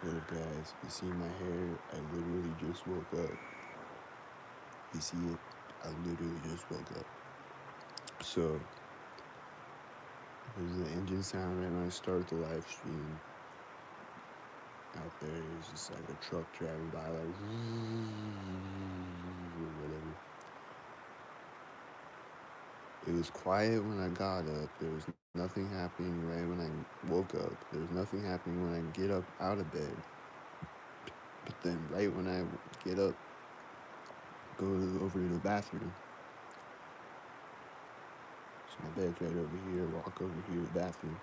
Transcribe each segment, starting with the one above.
Look, guys, you see my hair? I literally just woke up. You see it? I literally just woke up. So, there's the engine sound right when I start the live stream. Out there, it's just like a truck driving by, like, or whatever. It was quiet when I got up. There was nothing happening right when I woke up. There was nothing happening when I get up out of bed. But then, right when I get up, over to the bathroom. So my bed's right over here. Walk over here to the bathroom.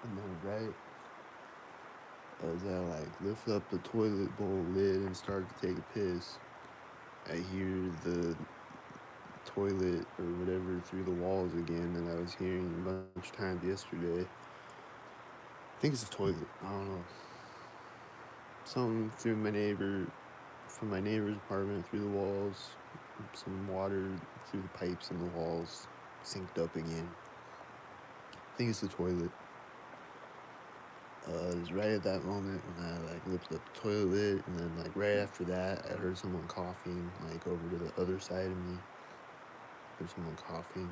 And then right as I like lift up the toilet bowl lid and start to take a piss, I hear the toilet or whatever through the walls again that I was hearing a bunch of times yesterday. I think it's a toilet. I don't know. Something through from my neighbor's apartment through the walls. Some water through the pipes in the walls, synced up again. I think it's the toilet. It was right at that moment when I like lifted up the toilet lid, and then like right after that, I heard someone coughing like over to the other side of me. There's someone coughing,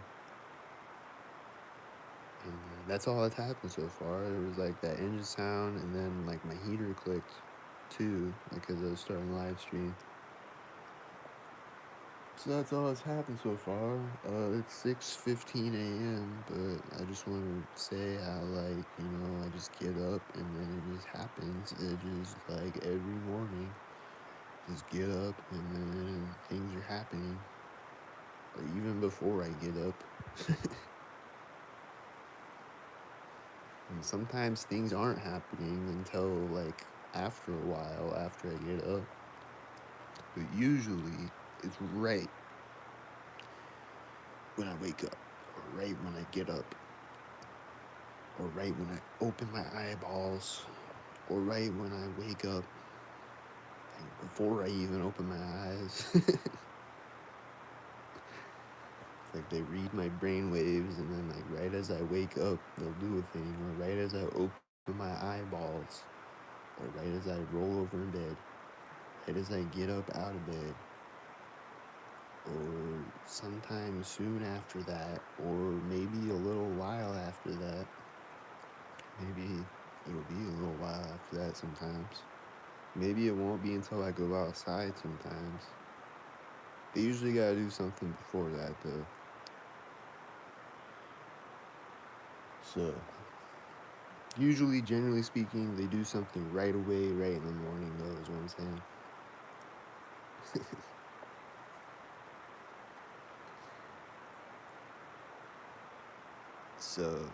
and that's all that's happened so far. It was like that engine sound, and then like my heater clicked too, like as I was starting the live stream. So that's all that's happened so far. It's 6:15 a.m., but I just want to say how like I just get up and then it just happens. It just like every morning. Just get up and then things are happening. Or even before I get up. And sometimes things aren't happening until like after a while, after I get up. But usually it's right when I wake up, or right when I get up, or right when I open my eyeballs, or right when I wake up, like before I even open my eyes. Like they read my brain waves, and then like right as I wake up, they'll do a thing, or right as I open my eyeballs, or right as I roll over in bed, right as I get up out of bed, or sometime soon after that, or maybe a little while after that. Maybe it'll be a little while after that sometimes. Maybe it won't be until I go outside sometimes. They usually gotta do something before that though. So usually, generally speaking, they do something right away, right in the morning, though, is what I'm saying. So,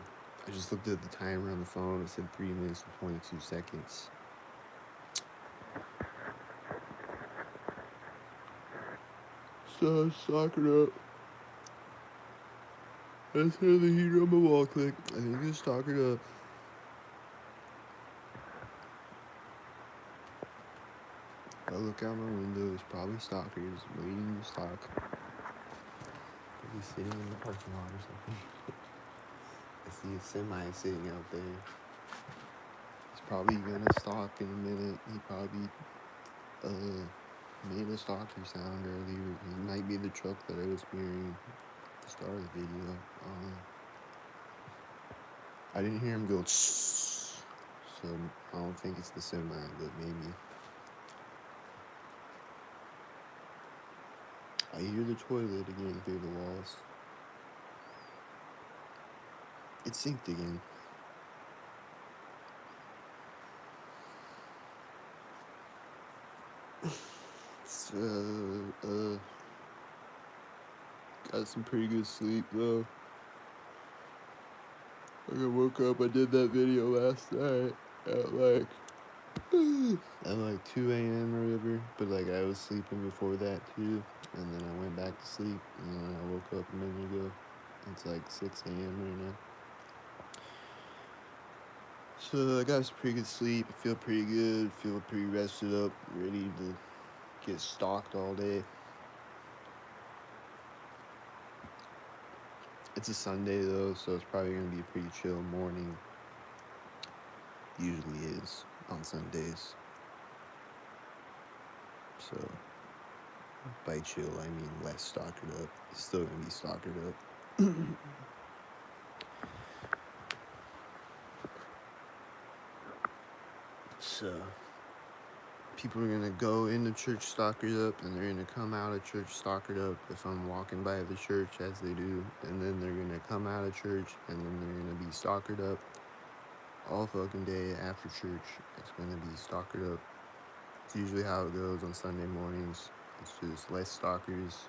I just looked at the timer on the phone. It said 3 minutes and 22 seconds. So, I stock it up. I said the heater on my wall click. I think just stock it up. If I look out my window, there's probably stalkers waiting to stalk. Probably sitting in the parking lot or something. I see a semi sitting out there. He's probably gonna stalk in a minute. He probably made a stalker sound earlier. It might be the truck that I was hearing at the start of the video. I didn't hear him go so I don't think it's the semi, but maybe. I hear the toilet again through the walls. It's synced again. It's, got some pretty good sleep though. I woke up, I did that video last night at like 2 a.m. or whatever, but like I was sleeping before that too, and then I went back to sleep, and then I woke up a minute ago. It's like 6 a.m. right now. So I got some pretty good sleep. I feel pretty good, feel pretty rested up, ready to get stalked all day. It's a Sunday though, so it's probably gonna be a pretty chill morning. usually is on Sundays. So by chill, I mean less stalkered up. It's still gonna be stalkered up. So people are gonna go into church stalkered up, and they're gonna come out of church stalkered up if I'm walking by the church, as they do, and then they're gonna come out of church, and then they're gonna be stalkered up all fucking day after church. It's gonna be stalkered up. It's usually how it goes on Sunday mornings. It's just less stalkers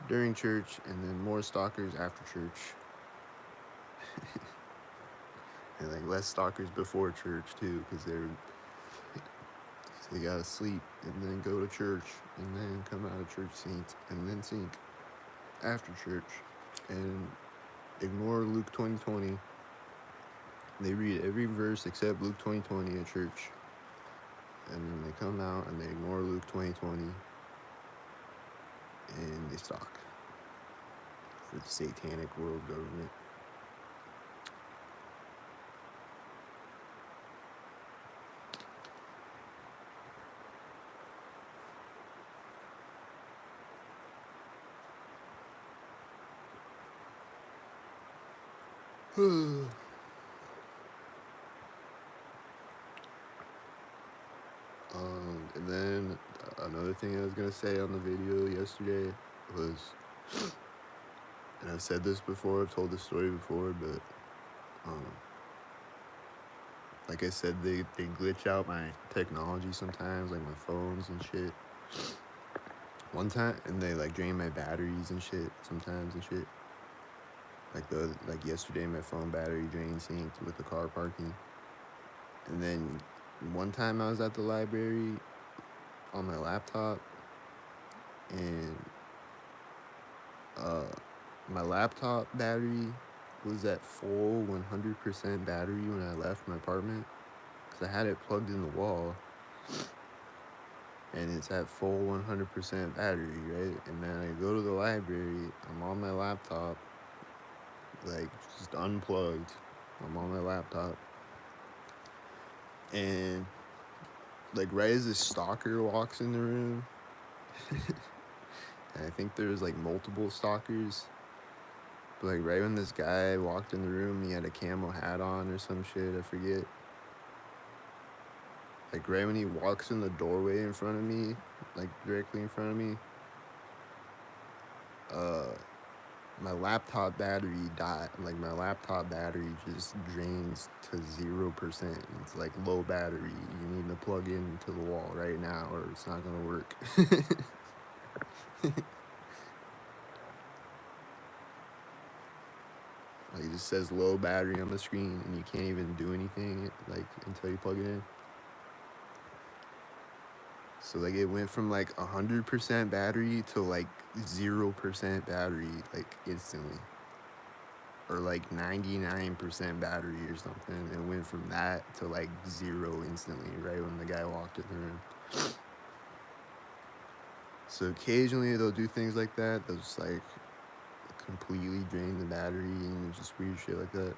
during church, and then more stalkers after church, and like less stalkers before church too, because they gotta sleep and then go to church and then come out of church synced and then sync after church and ignore Luke 20:20. They read every verse except Luke 20:20 at church, and then they come out and they ignore Luke 20:20 and they stalk for the satanic world government. And then another thing I was gonna say on the video yesterday was, and I've said this before, I've told this story before, but like I said, they glitch out my technology sometimes, like my phones and shit. One time, and they like drain my batteries and shit sometimes and shit. Like yesterday, my phone battery drain synced with the car parking. And then one time I was at the library on my laptop, and my laptop battery was at full 100% battery when I left my apartment, because I had it plugged in the wall, and it's at full 100% battery, right? And then I go to the library, I'm on my laptop, like just unplugged, I'm on my laptop, and like right as this stalker walks in the room, and I think there was like multiple stalkers, but like right when this guy walked in the room, he had a camo hat on or some shit, I forget. Like right when he walks in the doorway in front of me, like directly in front of me, my laptop battery died. Like my laptop battery just drains to 0%. It's like low battery. You need to plug into the wall right now, or it's not gonna work. Like it just says low battery on the screen, and you can't even do anything like until you plug it in. So like it went from like 100% battery to like 0% battery like instantly, or like 99% battery or something. It went from that to like 0 instantly right when the guy walked in the room. So occasionally they'll do things like that. They'll just like completely drain the battery and just weird shit like that.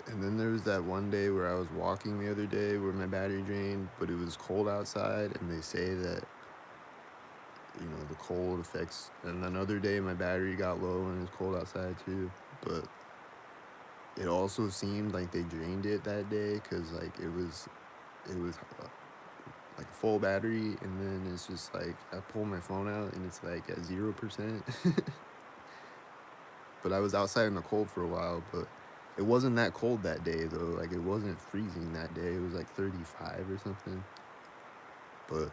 And then there was that one day where I was walking the other day where my battery drained, but it was cold outside, and they say that, you know, the cold affects. And another day my battery got low and it was cold outside too, but it also seemed like they drained it that day, because like it was like full battery, and then it's just like I pull my phone out and it's like at 0%. But I was outside in the cold for a while, but it wasn't that cold that day though. Like it wasn't freezing that day. It was like 35 or something. But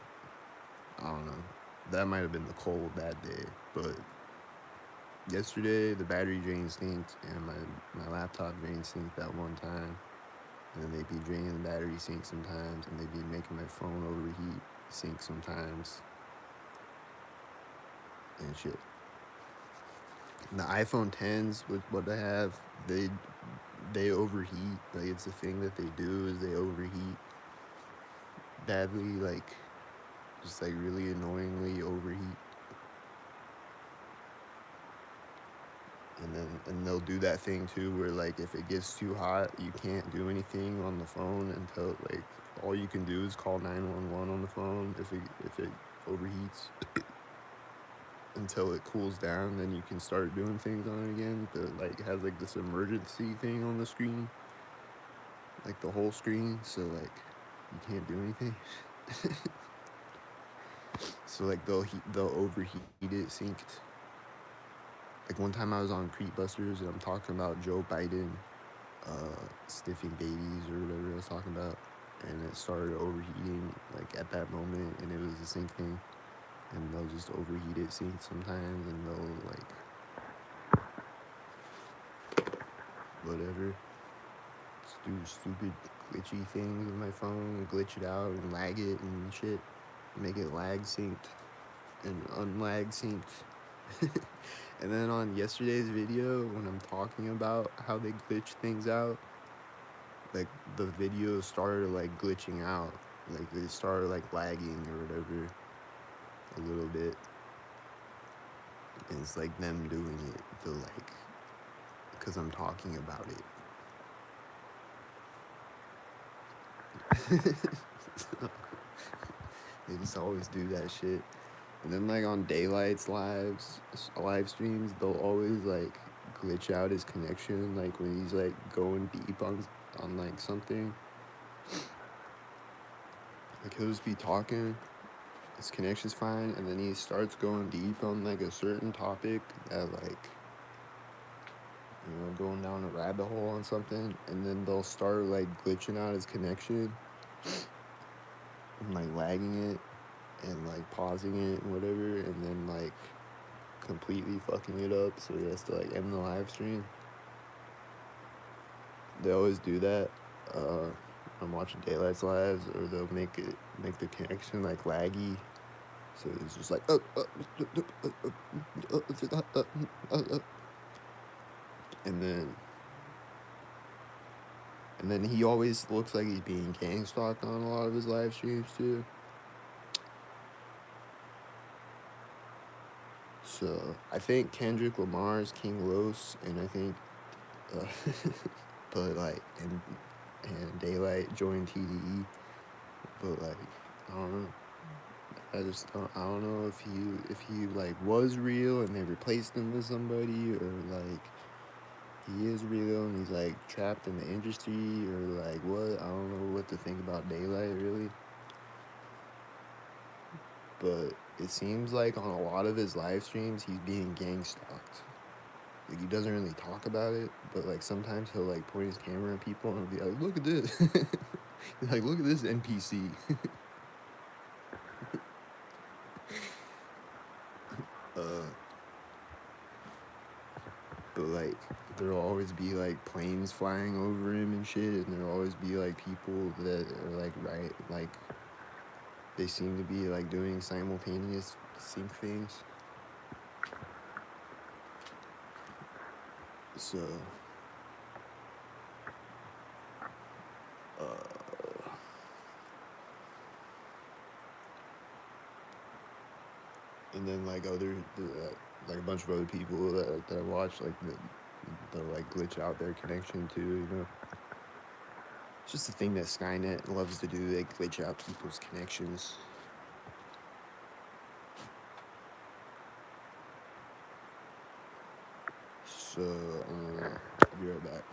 I don't know. That might have been the cold that day. But yesterday the battery drain synced, and my laptop drain synced that one time. And then they'd be draining the battery sync sometimes, and they'd be making my phone overheat sync sometimes. And shit. And the iPhone 10s, with what I have, they overheat. Like it's a thing that they do, is they overheat badly, like just like really annoyingly overheat. And they'll do that thing too where like if it gets too hot you can't do anything on the phone until like all you can do is call 911 on the phone if it overheats until it cools down, then you can start doing things on it again. But like it has like this emergency thing on the screen, like the whole screen, so like you can't do anything. So like they'll overheat it synced. Like one time I was on Creepbusters and I'm talking about Joe Biden sniffing babies or whatever I was talking about, and it started overheating like at that moment, and it was a sync thing, and they'll just overheat it sync sometimes, and they'll like whatever, just do stupid glitchy things with my phone, glitch it out and lag it and shit, make it lag synced and unlag synced. And then on yesterday's video, when I'm talking about how they glitch things out, like the video started like glitching out, like they started like lagging or whatever a little bit, and it's like them doing it to like because I'm talking about it. They just always do that shit. And then like on Daylight's live streams, they'll always like glitch out his connection, like when he's like going deep on like something. Like he'll just be talking, his connection's fine, and then he starts going deep on like a certain topic that like, you know, going down a rabbit hole on something, and then they'll start like glitching out his connection and like lagging it and like pausing it and whatever, and then like completely fucking it up, so he has to like end the live stream. They always do that. I'm watching Daylight's lives, or they'll make the connection like laggy, so it's just like and then he always looks like he's being gang stalked on a lot of his live streams too. So I think Kendrick Lamar is King Los, and I think, but like and Daylight joined TDE, but like I don't know. I don't know if he like was real and they replaced him with somebody, or like he is real and he's like trapped in the industry, or like what. I don't know what to think about Daylight really. But it seems like on a lot of his live streams he's being gang stalked. Like he doesn't really talk about it, but like sometimes he'll like point his camera at people and he'll be like, look at this. Like, look at this NPC. But like there'll always be like planes flying over him and shit, and there'll always be like people that are like like they seem to be like doing simultaneous sync things. So and then like like a bunch of other people that I watch, like they'll like glitch out their connection too, you know. It's just a thing that Skynet loves to do. They glitch out people's connections. So I'll be right back.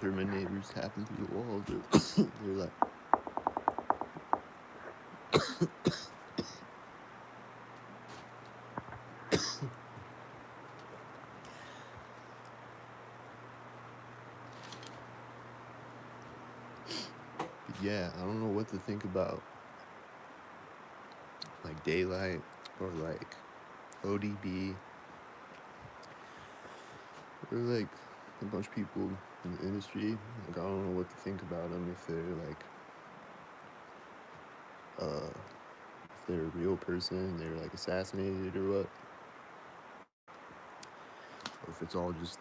just heard my neighbors tapping through the walls. They're like, but yeah, I don't know what to think about like daylight or like ODB or like a bunch of people in the industry. Like I don't know what to think about them if they're like if they're a real person, they're like assassinated or what, or if it's all just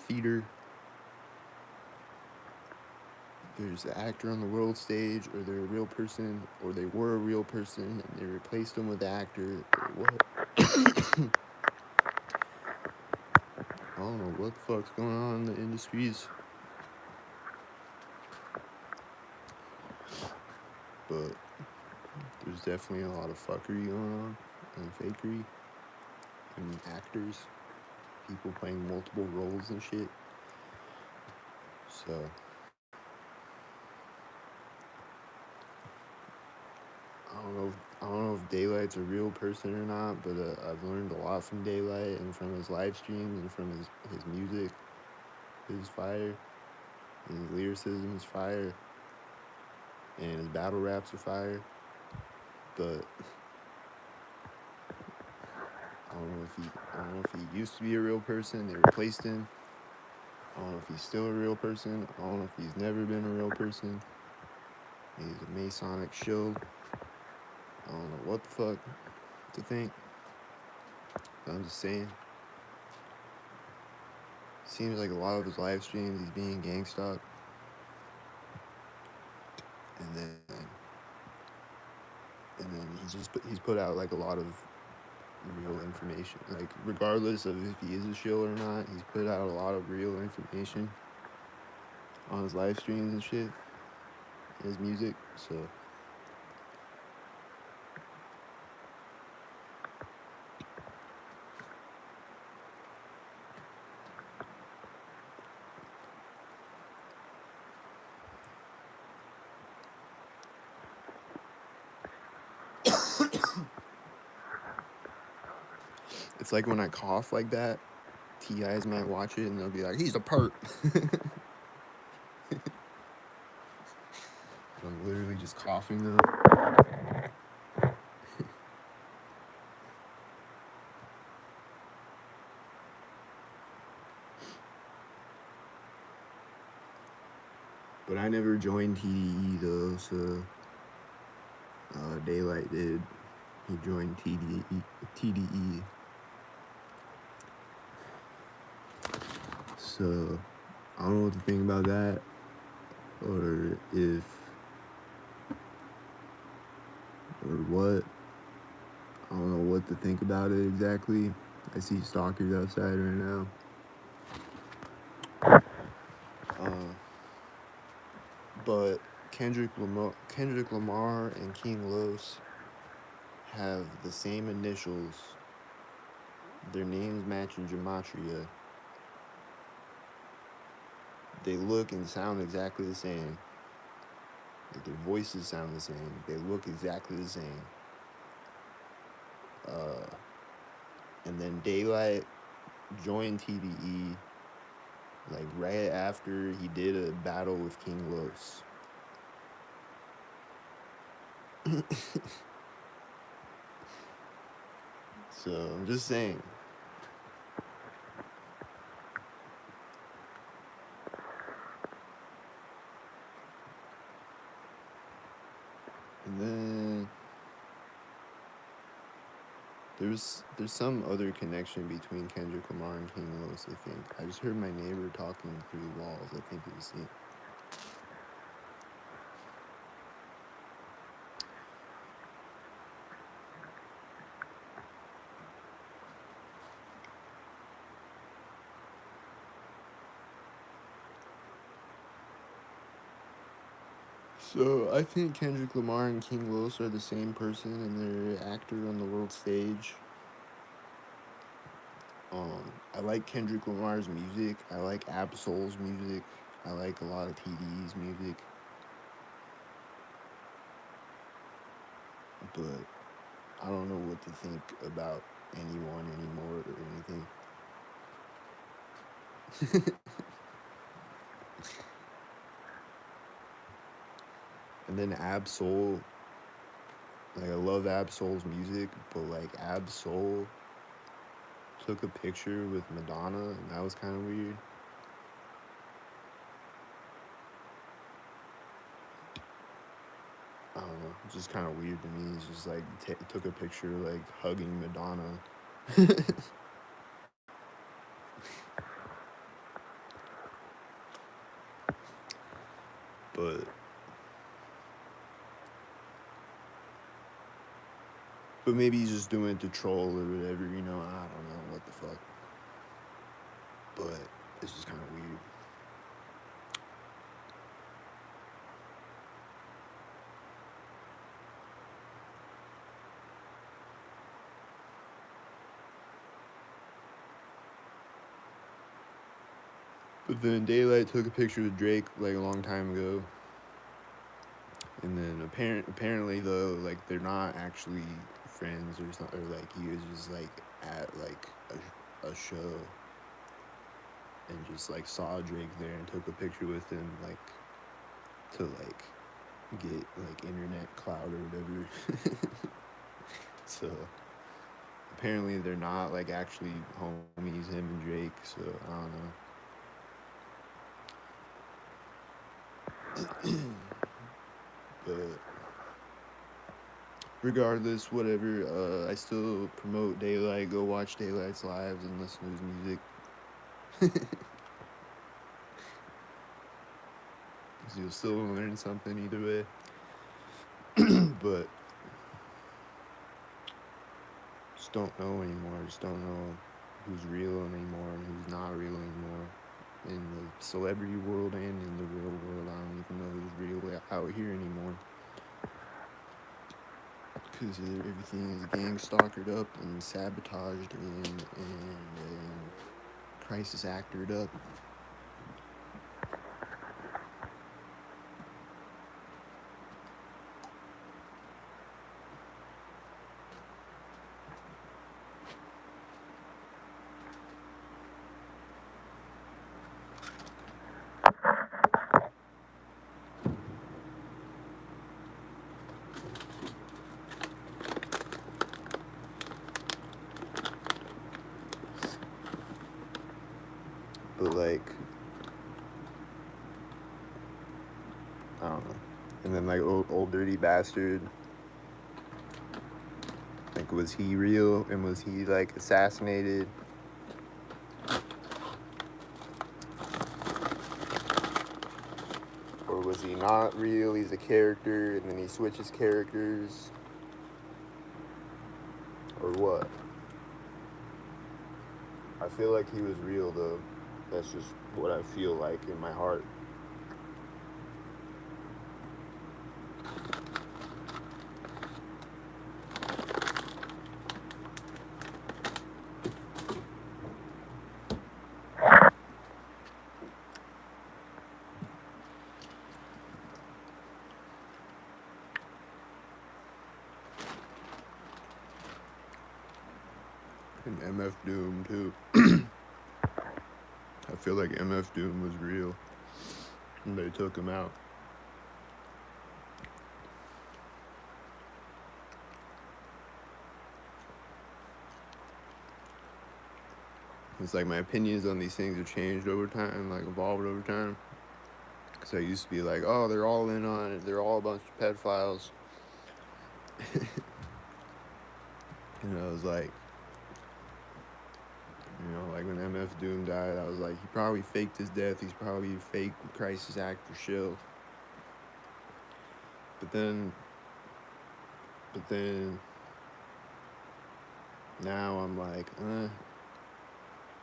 theater. They're just an actor on the world stage, or they're a real person, or they were a real person and they replaced them with the actor, or what? I don't know what the fuck's going on in the industries, but there's definitely a lot of fuckery going on and fakery and actors, people playing multiple roles and shit. So I don't know if Daylight's a real person or not, but I've learned a lot from Daylight and from his live streams and from his music. His fire, and his lyricism is fire, and his battle raps are fire. But I don't know if he used to be a real person. They replaced him. I don't know if he's still a real person. I don't know if he's never been a real person. He's a Masonic shield. I don't know what the fuck to think. But I'm just saying. Seems like a lot of his live streams he's being gang stalked. And then he's put out like a lot of real information. Like regardless of if he is a shill or not, he's put out a lot of real information on his live streams and shit, his music. So it's like when I cough like that, TIs might watch it and they'll be like, he's a perp. I'm literally just coughing though. But I never joined TDE though, so Daylight did. He joined TDE. So I don't know what to think about that, or if, or what. I don't know what to think about it exactly. I see stalkers outside right now. But Kendrick Lamar and King Los have the same initials. Their names match in gematria. They look and sound exactly the same. Like their voices sound the same. They look exactly the same. And then Daylight joined TDE like right after he did a battle with King Los. So I'm just saying. And then there's some other connection between Kendrick Lamar and King Los, I think. I just heard my neighbor talking through the walls. I think it was him. So I think Kendrick Lamar and King Los are the same person, and they're an actor on the world stage. I like Kendrick Lamar's music. I like Absol's music. I like a lot of TD's music. But I don't know what to think about anyone anymore or anything. And then Absol, like I love Absol's music, but like Absol took a picture with Madonna, and that was kind of weird. I don't know, it's just kind of weird to me. It's just like took a picture like hugging Madonna. But maybe he's just doing it to troll or whatever, you know. I don't know what the fuck. But it's just kind of weird. But then Daylight took a picture with Drake like a long time ago, and then apparently though, like they're not actually friends or something, or like he was just like at like a show and just like saw Drake there and took a picture with him, like to like get like internet clout or whatever. So apparently they're not like actually homies, him and Drake. So I don't know. But regardless, whatever. I still promote Daylight. Go watch Daylight's lives and listen to his music. Because you'll still learn something either way. But just don't know anymore. Just don't know who's real anymore and who's not real anymore. In the celebrity world and in the real world, I don't even know who's real out here anymore. Because everything is gang stalkered up and sabotaged and crisis actored up. But like, I don't know. And then like old dirty bastard. Like, was he real and was he like assassinated? Or was he not real? He's a character and then he switches characters? Or what? I feel like he was real though. That's just what I feel like in my heart. And MF Doom too. I feel like MF Doom was real. And they took him out. It's like my opinions on these things have changed over time, like evolved over time. Because I used to be like, oh, they're all in on it. They're all a bunch of pedophiles. And I was like, you know, like when MF Doom died, I was like, he probably faked his death. He's probably a fake crisis actor shill. But then, now I'm like,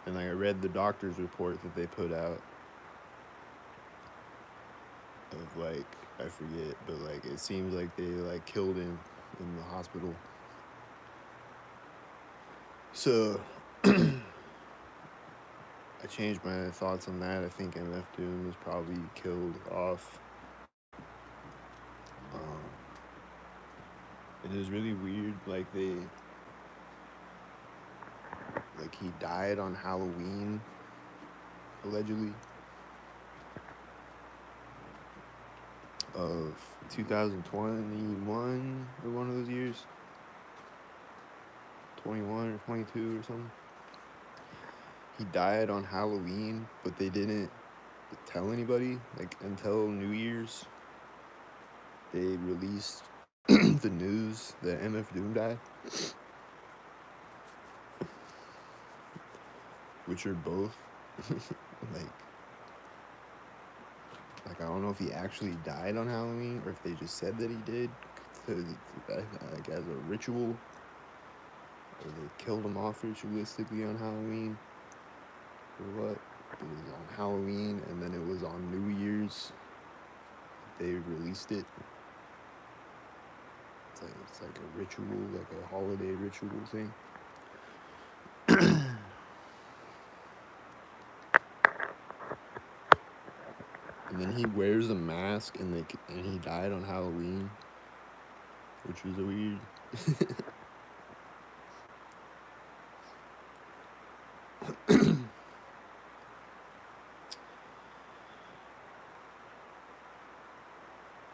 And like I read the doctor's report that they put out of like, I forget, but like it seems like they like killed him in the hospital. So I changed my thoughts on that. I think MF Doom was probably killed off. It is really weird. Like he died on Halloween, allegedly, of 2021 or one of those years, 21 or 22 or something. He died on Halloween, but they didn't tell anybody. Like until New Year's, they released the news that MF Doom died, which are both like I don't know if he actually died on Halloween or if they just said that he did, like as a ritual, or they killed him off ritualistically on Halloween, or what. It was on Halloween, and then it was on New Year's. They released it. It's like a ritual, like a holiday ritual thing. And then he wears a mask, and he died on Halloween, which was weird.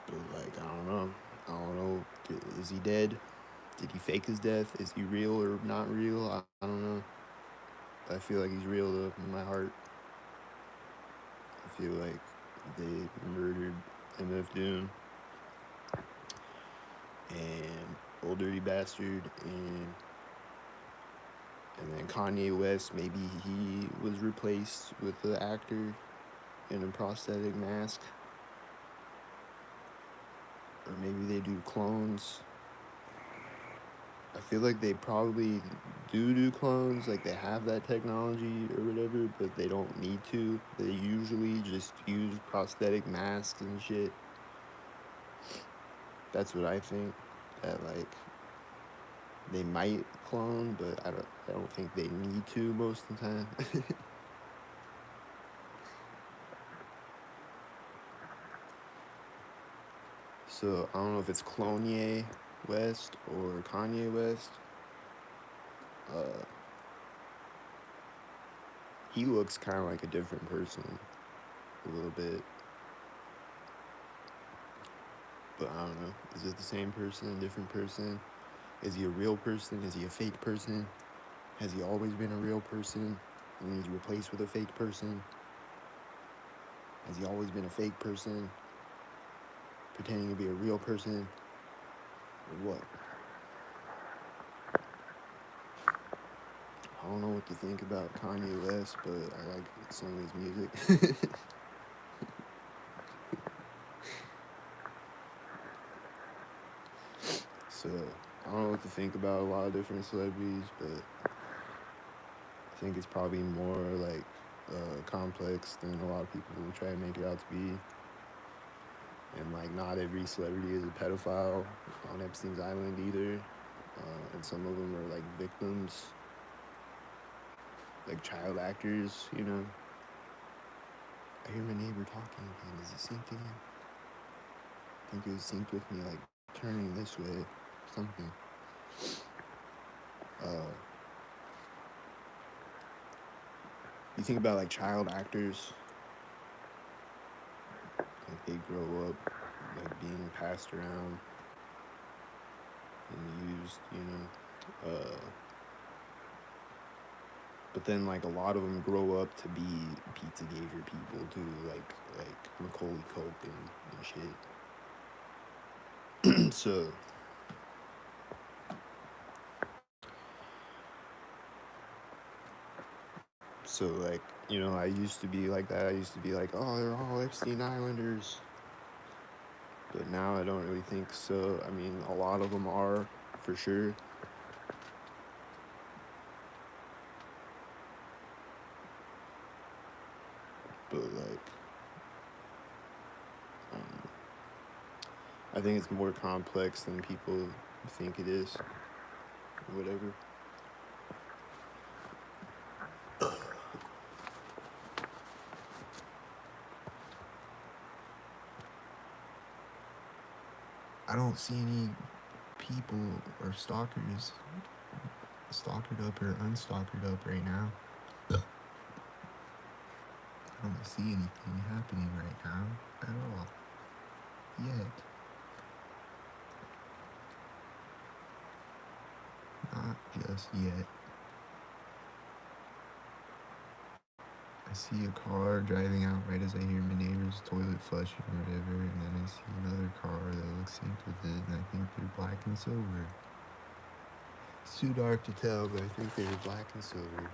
But like I don't know. Is he dead? Did he fake his death? Is he real or not real? I don't know. I feel like he's real though in my heart. I feel like they murdered MF Doom and Old Dirty Bastard and then Kanye West. Maybe he was replaced with the actor in a prosthetic mask, or maybe they do clones. I feel like they probably do clones, like they have that technology or whatever, but they don't need to. They usually just use prosthetic masks and shit. That's what I think. That like they might clone, but I don't think they need to most of the time. So I don't know if it's Kanye West or Kanye West. Uh, he looks kind of like a different person, a little bit. But I don't know. Is it the same person, a different person? Is he a real person? Is he a fake person? Has he always been a real person and he's replaced with a fake person? Has he always been a fake person pretending to be a real person? Or what? I don't know what to think about Kanye West, but I like some of his music. So I don't know what to think about a lot of different celebrities, but I think it's probably more like complex than a lot of people will try to make it out to be. And like not every celebrity is a pedophile on Epstein's Island either. And some of them are like victims, like child actors, you know. I hear my neighbor talking again. Is it synced again? I think it was synced with me like turning this way, something. You think about like child actors, like they grow up like being passed around and used, you know. But then like a lot of them grow up to be Pizzagate people too, like Macaulay Culkin and shit. So like, you know, I used to be like that. I used to be like, oh, they're all Epstein Islanders. But now I don't really think so. I mean, a lot of them are, for sure. But like, I think it's more complex than people think it is. Whatever. don't see any people or stalkers stalkered up or unstalkered up right now. I don't see anything happening right now at all. Yet. Not just yet. I see a car driving out right as I hear my neighbor's toilet flushing or whatever, and then I see another car that looks synced with it, and I think they're black and silver. It's too dark to tell, but I think they're black and silver.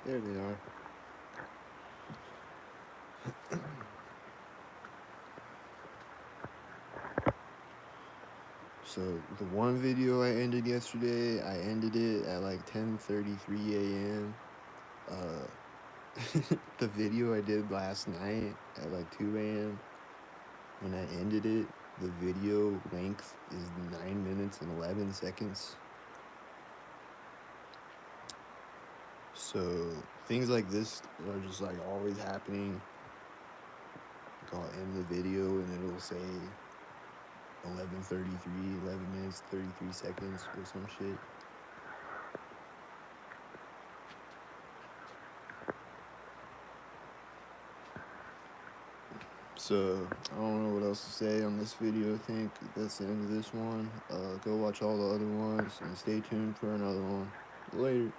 There they are. So the one video I ended yesterday, I ended it at like 10:33 a.m. The video I did last night at like 2 a.m. when I ended it, the video length is 9 minutes and 11 seconds. So things like this are just like always happening. Like I'll end the video and it'll say 11:33, 11 minutes, 33 seconds or some shit. So I don't know what else to say on this video. I think that's the end of this one. Go watch all the other ones and stay tuned for another one. Later.